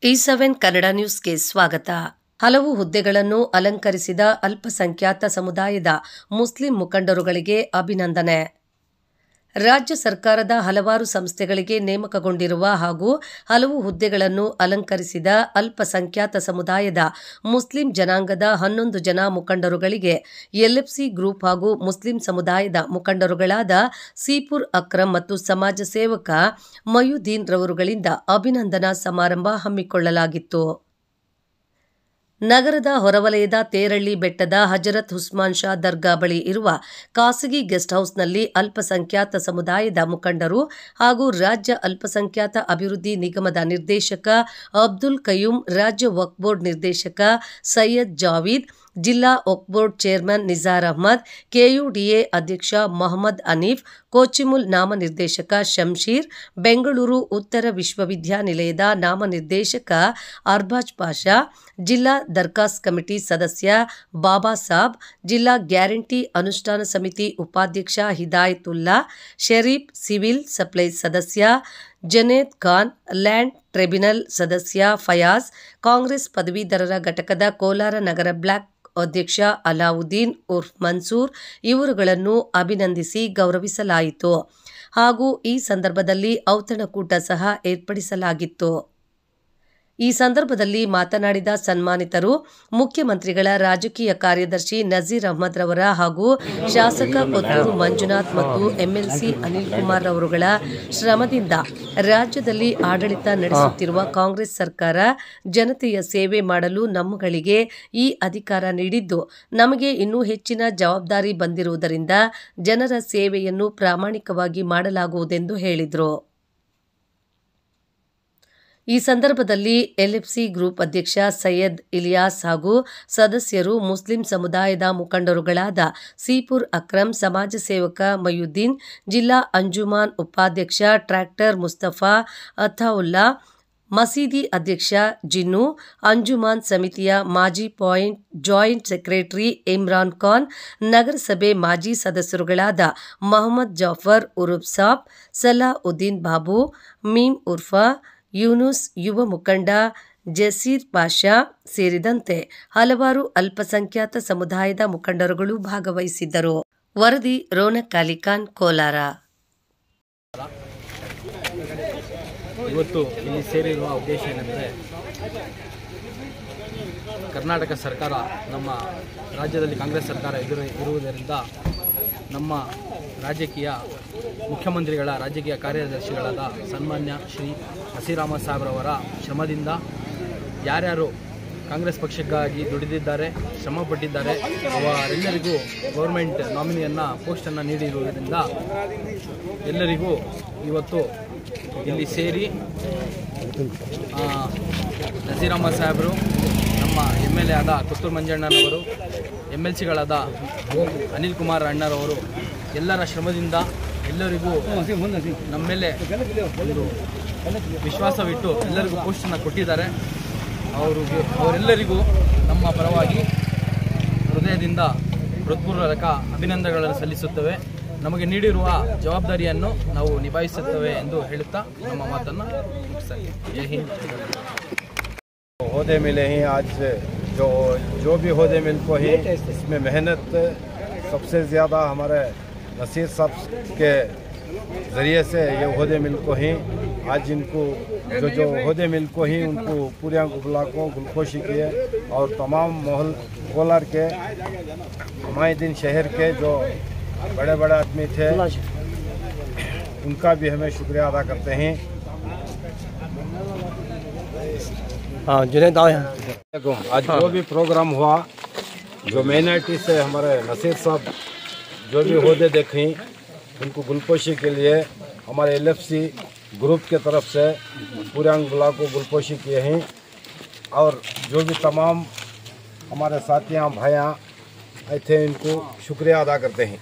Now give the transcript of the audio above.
E7 Kannada ನ್ಯೂಸ್ಗೆ ಸ್ವಾಗತ. ಹಲವು ಹುದ್ದೆಗಳನ್ನು ಅಲಂಕರಿಸಿದ ಅಲ್ಪಸಂಖ್ಯಾತ ಸಮುದಾಯದ ಮುಸ್ಲಿಂ ಮುಖಂಡರುಗಳಿಗೆ ಅಭಿನಂದನೆ. ರಾಜ್ಯ ಸರ್ಕಾರದ ಹಲವಾರು ಸಂಸ್ಥೆಗಳಿಗೆ ನೇಮಕಗೊಂಡಿರುವ ಹಾಗೂ ಹಲವು ಹುದ್ದೆಗಳನ್ನು ಅಲಂಕರಿಸಿದ ಅಲ್ಪಸಂಖ್ಯಾತ ಸಮುದಾಯದ ಮುಸ್ಲಿಂ ಜನಾಂಗದ 11 ಜನ ಮುಖಂಡರುಗಳಿಗೆ ಎಲ್ಎಫ್ಸಿ ಗ್ರೂಪ್ ಹಾಗೂ ಮುಸ್ಲಿಂ ಸಮುದಾಯದ ಮುಖಂಡರುಗಳಾದ ಸೀಪುರ್ ಅಕ್ರಂ ಮತ್ತು ಸಮಾಜ ಸೇವಕ ಮಯುದ್ದೀನ್ ರವರುಗಳಿಂದ ಅಭಿನಂದನಾ ಸಮಾರಂಭ ಹಮ್ಮಿಕೊಳ್ಳಲಾಗಿತ್ತು. ನಗರದ ಹೊರವಲಯದ ತೇರಳ್ಳಿ ಬೆಟ್ಟದ ಹಜರತ್ ಉಸ್ಮಾನ್ ಶಾ ದರ್ಗಾ ಬಳಿ ಇರುವ ಖಾಸಗಿ ಗೆಸ್ಟ್ ಹೌಸ್ನಲ್ಲಿ ಅಲ್ಪಸಂಖ್ಯಾತ ಸಮುದಾಯದ ಮುಖಂಡರು ಹಾಗೂ ರಾಜ್ಯ ಅಲ್ಪಸಂಖ್ಯಾತ ಅಭಿವೃದ್ಧಿ ನಿಗಮದ ನಿರ್ದೇಶಕ ಅಬ್ದುಲ್ ಕಯ್ಯೂಮ್, ರಾಜ್ಯ ವಕ್ಫ್ ಬೋರ್ಡ್ ನಿರ್ದೇಶಕ ಸೈಯದ್ ಜಾವೀದ್, ಜಿಲ್ಲಾ ವಕ್ಫ್ ಬೋರ್ಡ್ ಚೇರ್ಮನ್ ನಿಜಾರ್ ಅಹ್ಮದ್, ಕೆಯುಡಿಎ ಅಧ್ಯಕ್ಷ ಮೊಹಮ್ಮದ್ ಹನೀಫ್, ಕೋಚಿಮುಲ್ ನಾಮನಿರ್ದೇಶಕ ಶಂಶೀರ್, ಬೆಂಗಳೂರು ಉತ್ತರ ವಿಶ್ವವಿದ್ಯಾನಿಲಯದ ನಾಮನಿರ್ದೇಶಕ ಅರ್ಬಾಜ್ ಪಾಷಾ, ಜಿಲ್ಲಾ ದರ್ಖಾಸ್ ಕಮಿಟಿ ಸದಸ್ಯ ಬಾಬಾ ಸಾಬ್, ಜಿಲ್ಲಾ ಗ್ಯಾರಂಟಿ ಅನುಷ್ಠಾನ ಸಮಿತಿ ಉಪಾಧ್ಯಕ್ಷ ಹಿದಾಯತುಲ್ಲಾ ಶರೀಫ್, ಸಿವಿಲ್ ಸಪ್ಲೈಸ್ ಸದಸ್ಯ ಜನೇದ್ ಖಾನ್, ಲ್ಯಾಂಡ್ ಟ್ರಿಬ್ಯುನಲ್ ಸದಸ್ಯ ಫಯಾಜ್, ಕಾಂಗ್ರೆಸ್ ಪದವೀಧರರ ಘಟಕದ ಕೋಲಾರ ನಗರ ಬ್ಲಾಕ್ ಅಧ್ಯಕ್ಷ ಅಲಾವುದ್ದೀನ್ ಉರ್ಫ್ ಮನ್ಸೂರ್ ಇವರುಗಳನ್ನು ಅಭಿನಂದಿಸಿ ಗೌರವಿಸಲಾಯಿತು ಹಾಗೂ ಈ ಸಂದರ್ಭದಲ್ಲಿ ಔತಣಕೂಟ ಸಹ ಏರ್ಪಡಿಸಲಾಗಿತ್ತು. ಈ ಸಂದರ್ಭದಲ್ಲಿ ಮಾತನಾಡಿದ ಸನ್ಮಾನಿತರು, ಮುಖ್ಯಮಂತ್ರಿಗಳ ರಾಜಕೀಯ ಕಾರ್ಯದರ್ಶಿ ನಜೀರ್ ಅಹ್ಮದ್ ರವರ ಹಾಗೂ ಶಾಸಕ ಕೊತ್ತೂರು ಮಂಜುನಾಥ್ ಮತ್ತು ಎಂಎಲ್ಸಿ ಅನಿಲ್ ಕುಮಾರ್ ಅವರುಗಳ ಶ್ರಮದಿಂದ ರಾಜ್ಯದಲ್ಲಿ ಆಡಳಿತ ನಡೆಸುತ್ತಿರುವ ಕಾಂಗ್ರೆಸ್ ಸರ್ಕಾರ ಜನತೆಯ ಸೇವೆ ಮಾಡಲು ನಮ್ಮಗಳಿಗೆ ಈ ಅಧಿಕಾರ ನೀಡಿದ್ದು, ನಮಗೆ ಇನ್ನೂ ಹೆಚ್ಚಿನ ಜವಾಬ್ದಾರಿ ಬಂದಿರುವುದರಿಂದ ಜನರ ಸೇವೆಯನ್ನು ಪ್ರಾಮಾಣಿಕವಾಗಿ ಮಾಡಲಾಗುವುದೆಂದು ಹೇಳಿದರು. ಈ ಸಂದರ್ಭದಲ್ಲಿ ಎಲ್ಎಫ್ಸಿ ಗ್ರೂಪ್ ಅಧ್ಯಕ್ಷ ಸೈಯದ್ ಇಲಿಯಾಸ್ ಹಾಗೂ ಸದಸ್ಯರು, ಮುಸ್ಲಿಂ ಸಮುದಾಯದ ಮುಖಂಡರುಗಳಾದ ಸೀಪುರ್ ಅಕ್ರಂ, ಸಮಾಜ ಸೇವಕ ಮಯುದ್ದೀನ್, ಜಿಲ್ಲಾ ಅಂಜುಮಾನ್ ಉಪಾಧ್ಯಕ್ಷ ಟ್ರ್ಯಾಕ್ಟರ್ ಮುಸ್ತಫಾ ಅಥಾವುಲ್ಲಾ, ಮಸೀದಿ ಅಧ್ಯಕ್ಷ ಜಿನ್ನು, ಅಂಜುಮಾನ್ ಸಮಿತಿಯ ಮಾಜಿ ಜಾಯಿಂಟ್ ಸೆಕ್ರೆಟರಿ ಇಮ್ರಾನ್ ಖಾನ್, ನಗರಸಭೆ ಮಾಜಿ ಸದಸ್ಯರುಗಳಾದ ಮೊಹಮ್ಮದ್ ಜಾಫರ್ ಉರುಫ್ ಸಾಬ್, ಸಲಾವುದ್ದೀನ್ ಬಾಬು, ಮೀಮ್ ಉರ್ಫಾ, ಯೂನುಸ್, ಯುವ ಮುಖಂಡ ಜಸೀರ್ ಪಾಷಾ ಸೇರಿದಂತೆ ಹಲವಾರು ಅಲ್ಪಸಂಖ್ಯಾತ ಸಮುದಾಯದ ಮುಖಂಡರುಗಳು ಭಾಗವಹಿಸಿದ್ದರು. ವರದಿ ರೋನಕ್ ಅಲಿಖಾನ್, ಕೋಲಾರ. ಇವತ್ತು ಇಲ್ಲಿ ಸೇರಿರುವ ಉದ್ದೇಶ ಏನೆಂದರೆ, ಕರ್ನಾಟಕ ಸರ್ಕಾರ, ನಮ್ಮ ರಾಜ್ಯದಲ್ಲಿ ಕಾಂಗ್ರೆಸ್ ಸರ್ಕಾರ ಇರುವುದರಿಂದ ನಮ್ಮ ರಾಜಕೀಯ ಮುಖ್ಯಮಂತ್ರಿಗಳ ರಾಜಕೀಯ ಕಾರ್ಯದರ್ಶಿಗಳಾದ ಸನ್ಮಾನ್ಯ ಶ್ರೀ ನಸೀರ್ ಅಹ್ಮದ್ ಸಾಹೇಬ್ರವರ ಶ್ರಮದಿಂದ ಯಾರ್ಯಾರು ಕಾಂಗ್ರೆಸ್ ಪಕ್ಷಕ್ಕಾಗಿ ದುಡಿದಿದ್ದಾರೆ, ಶ್ರಮಪಟ್ಟಿದ್ದಾರೆ, ಅವರೆಲ್ಲರಿಗೂ ಗೌರ್ಮೆಂಟ್ ನಾಮಿನಿಯನ್ನು ಪೋಸ್ಟನ್ನು ನೀಡಿರುವುದರಿಂದ ಎಲ್ಲರಿಗೂ ಇವತ್ತು ಇಲ್ಲಿ ಸೇರಿ ನಸೀರ್ ಅಹ್ಮದ್ ಸಾಹೇಬರು, ನಮ್ಮ MLA ಆದ ಕೊತ್ತೂರು ಮಂಜಣ್ಣನವರು, MLCಗಳಾದ ಅನಿಲ್ ಕುಮಾರ್ ಅಣ್ಣರವರು ಎಲ್ಲರ ಶ್ರಮದಿಂದ ಎಲ್ಲರಿಗೂ ನಮ್ಮ ಮೇಲೆ ಒಂದು ವಿಶ್ವಾಸವಿಟ್ಟು ಎಲ್ಲರಿಗೂ ಪೋಸ್ಟನ್ನು ಕೊಟ್ಟಿದ್ದಾರೆ. ಅವರೆಲ್ಲರಿಗೂ ನಮ್ಮ ಪರವಾಗಿ ಹೃದಯದಿಂದ ಹೃತ್ಪೂರ್ವಕ ಅಭಿನಂದನೆಗಳನ್ನು ಸಲ್ಲಿಸುತ್ತೇವೆ. ನಮಗೆ ನೀಡಿರುವ ಜವಾಬ್ದಾರಿಯನ್ನು ನಾವು ನಿಭಾಯಿಸುತ್ತೇವೆ ಎಂದು ಹೇಳುತ್ತಾ ನಮ್ಮ ಮಾತನ್ನು ಮುಗಿಸ್ತಾರೆ. ಜೈ ಹಿಂದ್. ओहदे मिले हैं आज, जो भी ओहदे मिलको ही इसमें मेहनत सबसे ज़्यादा हमारे नसीर साहब के ज़रिए से ये ओहदे मिलको ही आज इनको जो ओहदे मिलको ही उनको पूरे ब्लॉकों गुलकोशी किए और तमाम मोहल कोलार के हमायदीन शहर के जो बड़े बड़े आदमी थे उनका भी हमें शुक्रिया अदा करते हैं. हाँ जुनेद आज जो भी प्रोग्राम हुआ, जो माइनॉरिटी से हमारे नसीर साहब जो भी ओहदे देखें उनको गुलपोशी के लिए हमारे LFC ग्रुप के तरफ से पूरे अंग ब्लॉक को गुलपोशी किए हैं और जो भी तमाम हमारे साथियाँ भाइयाँ आए थे इनको शुक्रिया अदा करते हैं.